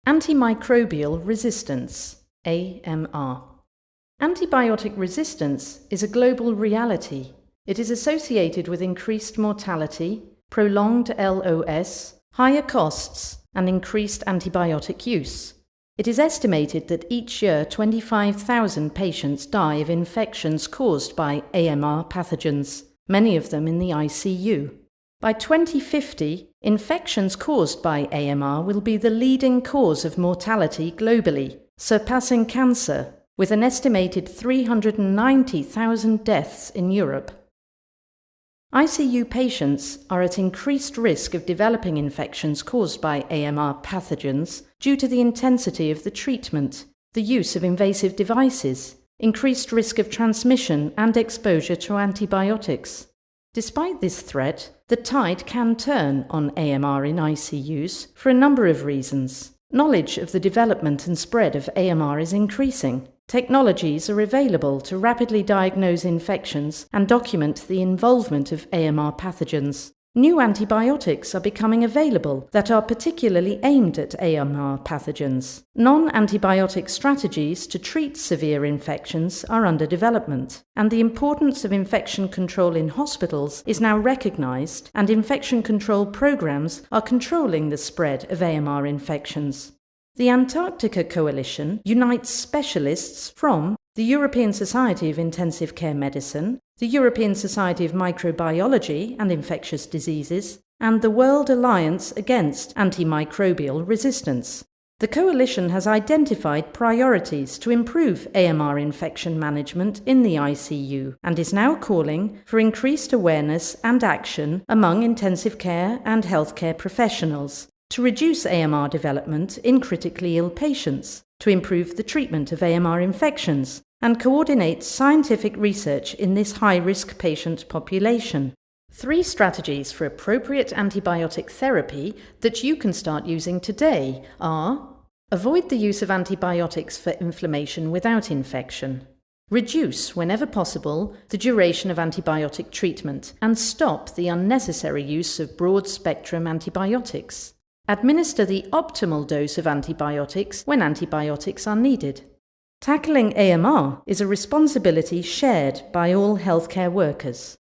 Antimicrobial resistance, AMR. Antibiotic resistance is a global reality. It is associated with increased mortality, prolonged LOS, higher costs, and increased antibiotic use. It is estimated that each year 25,000 patients die of infections caused by AMR pathogens, many of them in the ICU. By 2050, infections caused by AMR will be the leading cause of mortality globally, surpassing cancer, with an estimated 390,000 deaths in Europe. ICU patients are at increased risk of developing infections caused by AMR pathogens due to the intensity of the treatment, the use of invasive devices, increased risk of transmission and exposure to antibiotics. Despite this threat, the tide can turn on AMR in ICUs for a number of reasons. Knowledge of the development and spread of AMR is increasing. Technologies are available to rapidly diagnose infections and document the involvement of AMR pathogens. New antibiotics are becoming available that are particularly aimed at AMR pathogens. Non-antibiotic strategies to treat severe infections are under development, and the importance of infection control in hospitals is now recognized, and infection control programs are controlling the spread of AMR infections. The Antarctica Coalition unites specialists from the European Society of Intensive Care Medicine, the European Society of Microbiology and Infectious Diseases, and the World Alliance Against Antimicrobial Resistance. The coalition has identified priorities to improve AMR infection management in the ICU and is now calling for increased awareness and action among intensive care and healthcare professionals to reduce AMR development in critically ill patients, to improve the treatment of AMR infections, and coordinate scientific research in this high-risk patient population. 3 strategies for appropriate antibiotic therapy that you can start using today are: avoid the use of antibiotics for inflammation without infection, reduce, whenever possible, the duration of antibiotic treatment, and stop the unnecessary use of broad-spectrum antibiotics. Administer the optimal dose of antibiotics when antibiotics are needed. Tackling AMR is a responsibility shared by all healthcare workers.